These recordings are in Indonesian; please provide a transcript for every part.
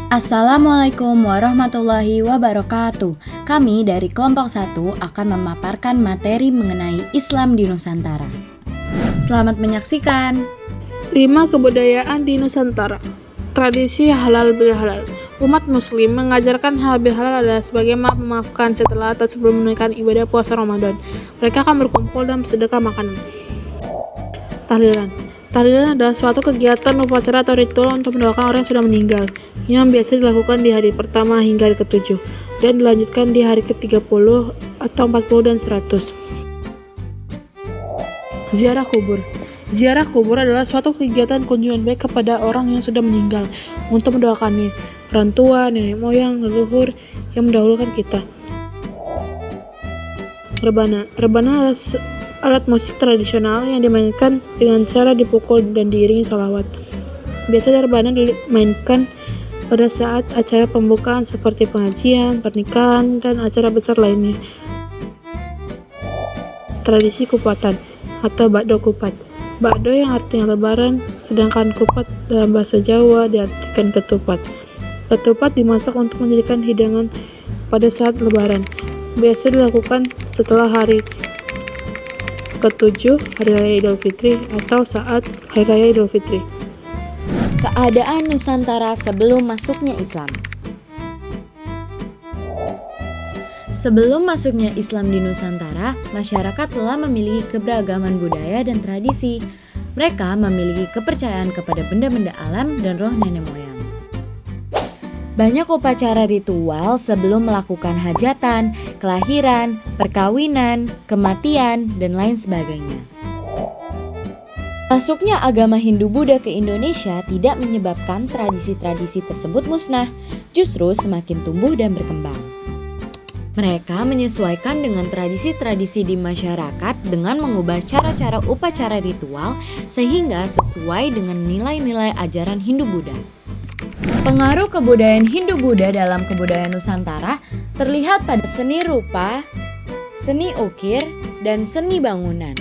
Assalamualaikum warahmatullahi wabarakatuh. Kami dari kelompok 1 akan memaparkan materi mengenai Islam di Nusantara. Selamat menyaksikan. 5. Kebudayaan di Nusantara. Tradisi halal bihalal. Umat muslim mengajarkan halal bihalal adalah sebagai memaafkan setelah atau sebelum menunaikan ibadah puasa Ramadan. Mereka akan berkumpul dan bersedekah makanan. Tahlilan. Tahlilan adalah suatu kegiatan upacara atau ritual untuk mendoakan orang yang sudah meninggal, yang biasa dilakukan di hari pertama hingga hari ke-7 dan dilanjutkan di hari ke-30 atau 40 dan 100. Ziarah kubur. Ziarah kubur adalah suatu kegiatan kunjungan baik kepada orang yang sudah meninggal untuk mendoakannya, orang tua, nenek moyang, leluhur yang mendahulukan kita. Rebana. Rebana adalah alat musik tradisional yang dimainkan dengan cara dipukul dan diiringi sholawat. Biasanya rebana dimainkan pada saat acara pembukaan seperti pengajian, pernikahan, dan acara besar lainnya. Tradisi kupatan atau bakdo kupat. Bakdo yang artinya lebaran, sedangkan kupat dalam bahasa Jawa diartikan ketupat. Ketupat dimasak untuk menjadikan hidangan pada saat lebaran. Biasa dilakukan setelah hari ke-7 Hari Raya Idul Fitri atau saat Hari Raya Idul Fitri. Keadaan Nusantara sebelum masuknya Islam. Sebelum masuknya Islam di Nusantara, masyarakat telah memiliki keberagaman budaya dan tradisi. Mereka memiliki kepercayaan kepada benda-benda alam dan roh nenek moyang. Banyak upacara ritual sebelum melakukan hajatan, kelahiran, perkawinan, kematian, dan lain sebagainya. Masuknya agama Hindu-Buddha ke Indonesia tidak menyebabkan tradisi-tradisi tersebut musnah, justru semakin tumbuh dan berkembang. Mereka menyesuaikan dengan tradisi-tradisi di masyarakat dengan mengubah cara-cara upacara ritual sehingga sesuai dengan nilai-nilai ajaran Hindu-Buddha. Pengaruh kebudayaan Hindu-Buddha dalam kebudayaan Nusantara terlihat pada seni rupa, seni ukir, dan seni bangunan.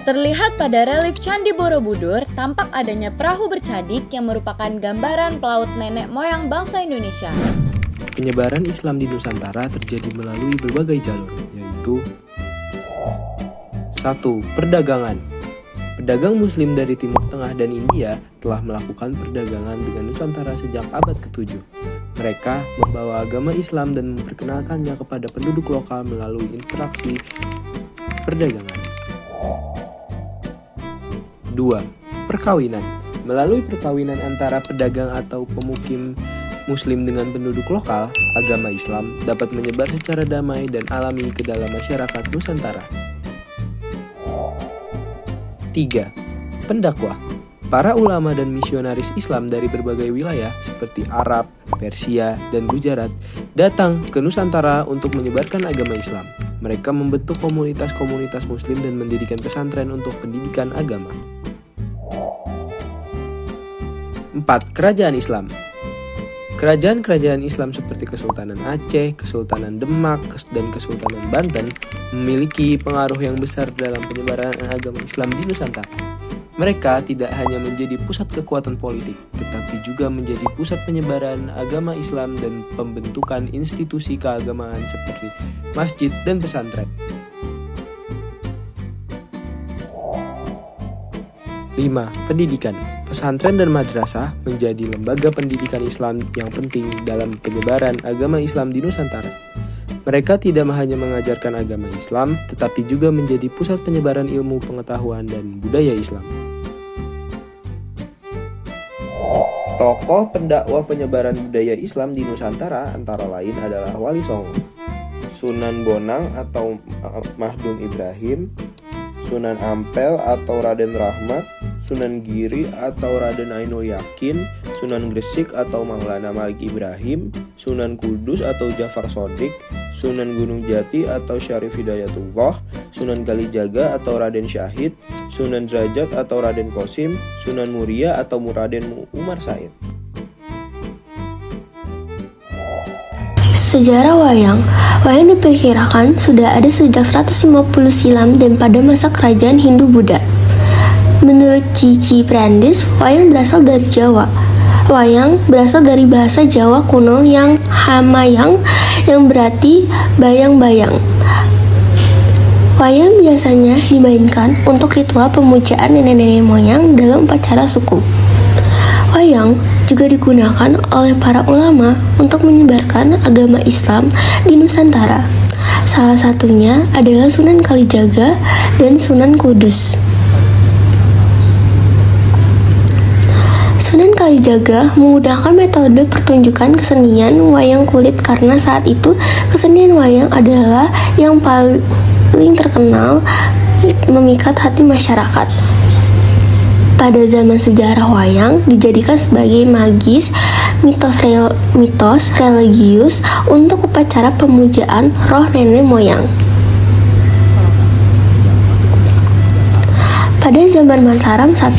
Terlihat pada relief Candi Borobudur tampak adanya perahu bercadik yang merupakan gambaran pelaut nenek moyang bangsa Indonesia. Penyebaran Islam di Nusantara terjadi melalui berbagai jalur, yaitu 1. Perdagangan. Pedagang Muslim dari Timur Tengah dan India telah melakukan perdagangan dengan Nusantara sejak abad ke-7. Mereka membawa agama Islam dan memperkenalkannya kepada penduduk lokal melalui interaksi perdagangan. 2. Perkawinan. Melalui perkawinan antara pedagang atau pemukim Muslim dengan penduduk lokal, agama Islam dapat menyebar secara damai dan alami ke dalam masyarakat Nusantara. 3. Pendakwah. Para ulama dan misionaris Islam dari berbagai wilayah seperti Arab, Persia, dan Gujarat datang ke Nusantara untuk menyebarkan agama Islam. Mereka membentuk komunitas-komunitas Muslim dan mendirikan pesantren untuk pendidikan agama. 4. Kerajaan Islam. Kerajaan-kerajaan Islam seperti Kesultanan Aceh, Kesultanan Demak, dan Kesultanan Banten memiliki pengaruh yang besar dalam penyebaran agama Islam di Nusantara. Mereka tidak hanya menjadi pusat kekuatan politik, tetapi juga menjadi pusat penyebaran agama Islam dan pembentukan institusi keagamaan seperti masjid dan pesantren. 5. Pendidikan. Pesantren dan madrasah menjadi lembaga pendidikan Islam yang penting dalam penyebaran agama Islam di Nusantara. Mereka tidak hanya mengajarkan agama Islam, tetapi juga menjadi pusat penyebaran ilmu pengetahuan dan budaya Islam. Tokoh pendakwah penyebaran budaya Islam di Nusantara antara lain adalah Wali Songo, Sunan Bonang atau Mahdum Ibrahim, Sunan Ampel atau Raden Rahmat, Sunan Giri atau Raden Ainul Yakin, Sunan Gresik atau Maulana Malik Ibrahim, Sunan Kudus atau Jafar Shodiq, Sunan Gunung Jati atau Syarif Hidayatullah, Sunan Kalijaga atau Raden Syahid, Sunan Derajat atau Raden Qasim, Sunan Muria atau Raden Umar Said. Sejarah wayang. Wayang diperkirakan sudah ada sejak 150 silam dan pada masa kerajaan Hindu-Buddha. Menurut Cici Prandis, wayang berasal dari Jawa. Wayang berasal dari bahasa Jawa kuno yang hamayang yang berarti bayang-bayang. Wayang biasanya dimainkan untuk ritual pemujaan nenek-nenek moyang dalam upacara suku. Wayang juga digunakan oleh para ulama untuk menyebarkan agama Islam di Nusantara. Salah satunya adalah Sunan Kalijaga dan Sunan Kudus. Sunan Kalijaga menggunakan metode pertunjukan kesenian wayang kulit karena saat itu kesenian wayang adalah yang paling terkenal memikat hati masyarakat. Pada zaman sejarah wayang dijadikan sebagai magis mitos religius untuk upacara pemujaan roh nenek moyang. Pada zaman Mataram I,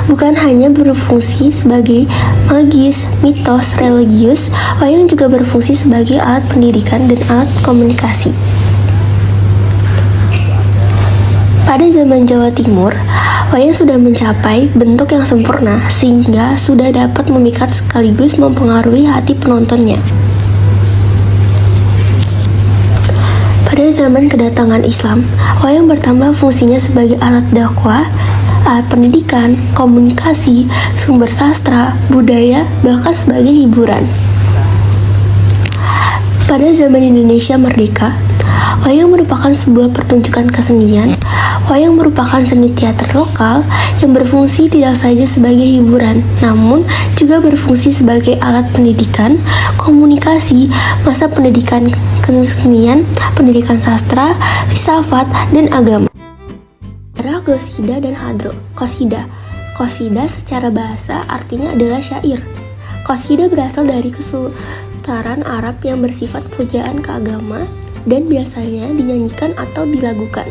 bukan hanya berfungsi sebagai magis, mitos, religius, wayang juga berfungsi sebagai alat pendidikan dan alat komunikasi. Pada zaman Jawa Timur, wayang sudah mencapai bentuk yang sempurna sehingga sudah dapat memikat sekaligus mempengaruhi hati penontonnya. Pada zaman kedatangan Islam, wayang bertambah fungsinya sebagai alat dakwah, alat pendidikan, komunikasi, sumber sastra, budaya, bahkan sebagai hiburan. Pada zaman Indonesia merdeka, wayang merupakan sebuah pertunjukan kesenian. Wayang merupakan seni teater lokal yang berfungsi tidak saja sebagai hiburan, namun juga berfungsi sebagai alat pendidikan, komunikasi, masa pendidikan kesenian, pendidikan sastra, filsafat, dan agama. Qasida dan hadroh. Qasida secara bahasa artinya adalah syair. Qasida berasal dari kesultanan Arab yang bersifat pujaan ke agama dan biasanya dinyanyikan atau dilagukan,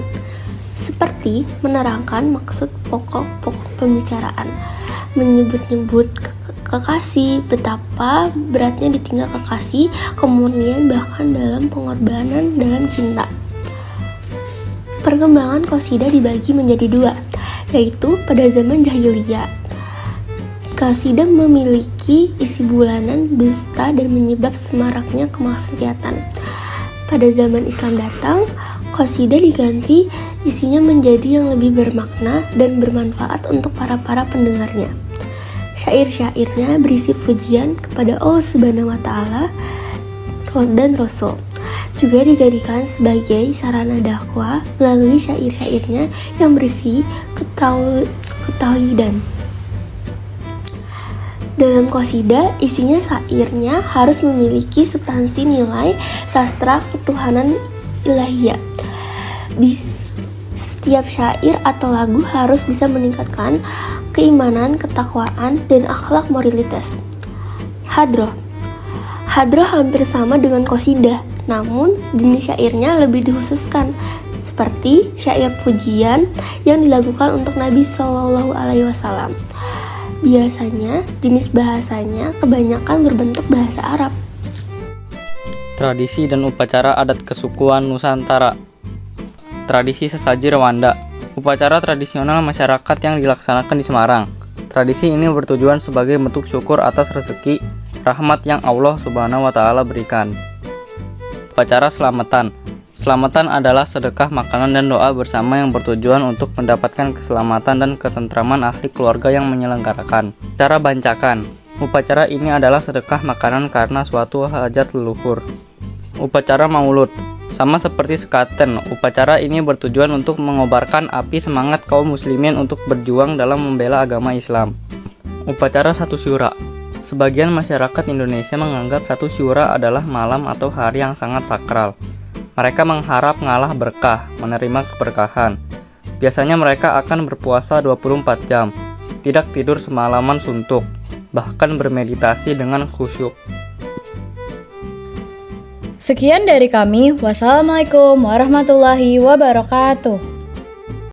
seperti menerangkan maksud pokok-pokok pembicaraan, menyebut-nyebut kekasih, betapa beratnya ditinggal kekasih, kemudian bahkan dalam pengorbanan dalam cinta. Perkembangan qasida dibagi menjadi dua, yaitu pada zaman jahiliyah. Qasida memiliki isi bulanan, dusta, dan menyebab semaraknya kemaksiatan. Pada zaman Islam datang, qasida diganti isinya menjadi yang lebih bermakna dan bermanfaat untuk para pendengarnya. Syair-syairnya berisi pujian kepada Allah Subhanahu wa Ta'ala dan Rasul. Juga dijadikan sebagai sarana dakwah melalui syair-syairnya yang berisi ketauhidan. Dalam qasida, isinya syairnya harus memiliki substansi nilai sastra ketuhanan ilahiyah. Setiap syair atau lagu harus bisa meningkatkan keimanan, ketakwaan, dan akhlak moralitas. Hadroh hampir sama dengan qasida, namun jenis syairnya lebih dikhususkan, seperti syair pujian yang dilakukan untuk Nabi SAW. Biasanya jenis bahasanya kebanyakan berbentuk bahasa Arab. Tradisi dan upacara adat kesukuan Nusantara. Tradisi sesaji Rwanda, upacara tradisional masyarakat yang dilaksanakan di Semarang. Tradisi ini bertujuan sebagai bentuk syukur atas rezeki, rahmat yang Allah Subhanahu wa Ta'ala berikan. Upacara selamatan. Selamatan adalah sedekah makanan dan doa bersama yang bertujuan untuk mendapatkan keselamatan dan ketentraman ahli keluarga yang menyelenggarakan. Cara bancakan. Upacara ini adalah sedekah makanan karena suatu hajat leluhur. Upacara maulud. Sama seperti sekaten, upacara ini bertujuan untuk mengobarkan api semangat kaum muslimin untuk berjuang dalam membela agama Islam. Upacara satu syura. Sebagian masyarakat Indonesia menganggap satu syura adalah malam atau hari yang sangat sakral. Mereka mengharap ngalah berkah, menerima keberkahan. Biasanya mereka akan berpuasa 24 jam, tidak tidur semalaman suntuk, bahkan bermeditasi dengan khusyuk. Sekian dari kami. Wassalamualaikum warahmatullahi wabarakatuh.